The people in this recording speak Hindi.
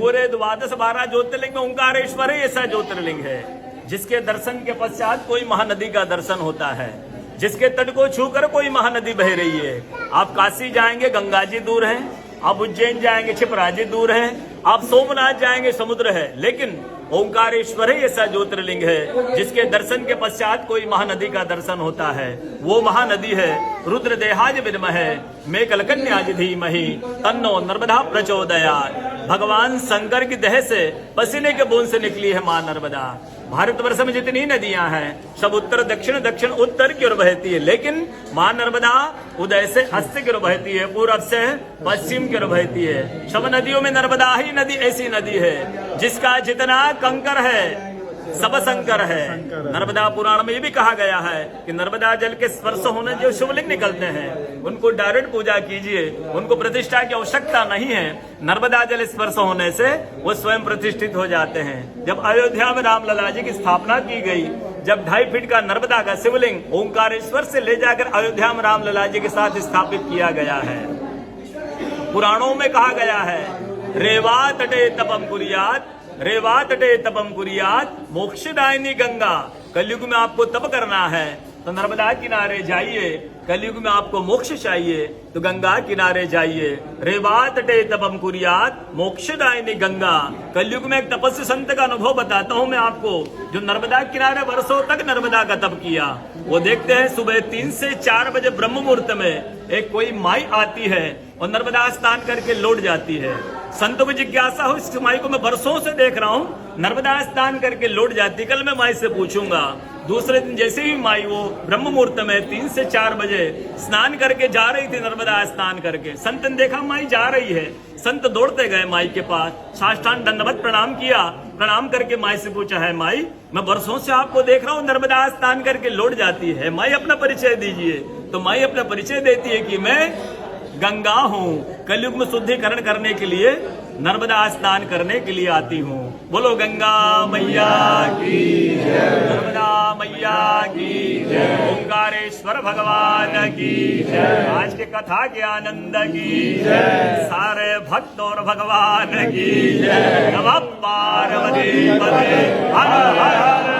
पूरे 12 ज्योतिर्लिंग में ओंकारेश्वर ही ऐसा ज्योतिर्लिंग है जिसके दर्शन के पश्चात कोई महानदी का दर्शन होता है, जिसके तट को छूकर कोई महानदी बह रही है। आप काशी जाएंगे गंगा जी दूर है, आप उज्जैन जाएंगे क्षिप्रा जी दूर है, आप सोमनाथ जाएंगे समुद्र है, लेकिन ओंकारेश्वर ही ऐसा ज्योतिर्लिंग है जिसके दर्शन के पश्चात कोई महानदी का दर्शन होता है। वो महानदी है रुद्रदेहाज विद्महे में कलकन्याज धीमहि तन्नो नर्मदा प्रचोदयात्। भगवान शंकर की देह से पसीने के बूंद से निकली है मां नर्मदा। भारतवर्ष में जितनी नदियां हैं सब उत्तर दक्षिण दक्षिण उत्तर की ओर बहती है, लेकिन मां नर्मदा उदय से अस्त की ओर बहती है, पूर्व से पश्चिम की ओर बहती है। सब नदियों में नर्मदा ही नदी ऐसी नदी है जिसका जितना कंकर है सब शंकर है। नर्मदा पुराण में ये भी कहा गया है कि नर्मदा जल के स्पर्श होने जो शिवलिंग निकलते हैं उनको डायरेक्ट पूजा कीजिए, उनको प्रतिष्ठा की आवश्यकता नहीं है। नर्मदा जल स्पर्श होने से वो स्वयं प्रतिष्ठित हो जाते हैं। जब अयोध्या में रामलला जी की स्थापना की गई, जब 2.5 फीट का नर्मदा का शिवलिंग ओंकारेश्वर से ले जाकर अयोध्या में रामलला जी के साथ स्थापित किया गया है। पुराणों में कहा गया है रेवा तटे तपम कुरियात, रेवा तटे तपम कुरियात मोक्षदायिनी गंगा। कलयुग में आपको तप करना है तो नर्मदा किनारे जाइए, कलयुग में आपको मोक्ष चाहिए तो गंगा किनारे जाइए। रेवा तटे तपम कुरियात मोक्षदायिनी गंगा। कलयुग में एक तपस्वी संत का अनुभव बताता हूं मैं आपको, जो नर्मदा किनारे वर्षों तक नर्मदा का तप किया। वो देखते हैं सुबह 3 से 4 बजे ब्रह्म मुहूर्त में एक कोई माई आती है और नर्मदा स्नान करके लौट जाती है। संतों को जिज्ञासा हो, इस माई को मैं वर्षों से देख रहा हूँ, नर्मदा स्नान करके लौट जाती, कल मैं माई से पूछूंगा। दूसरे दिन जैसे ही माई वो ब्रह्म मुहूर्त में 3 से 4 बजे स्नान करके जा रही थी, नर्मदा स्नान करके संत ने देखा माई जा रही है। संत दौड़ते गए माई के पास, साष्टांग दंडवत प्रणाम किया, प्रणाम करके माई से पूछा है माई मैं वर्षों से आपको देख रहा हूँ नर्मदा स्नान करके लौट जाती है, माई अपना परिचय दीजिए। तो माई अपना परिचय देती है कि मैं गंगा हूँ, कलयुग में शुद्धिकरण करने के लिए नर्मदा स्नान करने के लिए आती हूँ। बोलो गंगा मैया की जय, नर्मदा मैया की जय, ओंकारेश्वर भगवान की जय, आज के कथा के आनंद की जय, सारे भक्त और भगवान की जय। नमः पार्वती पते हर हर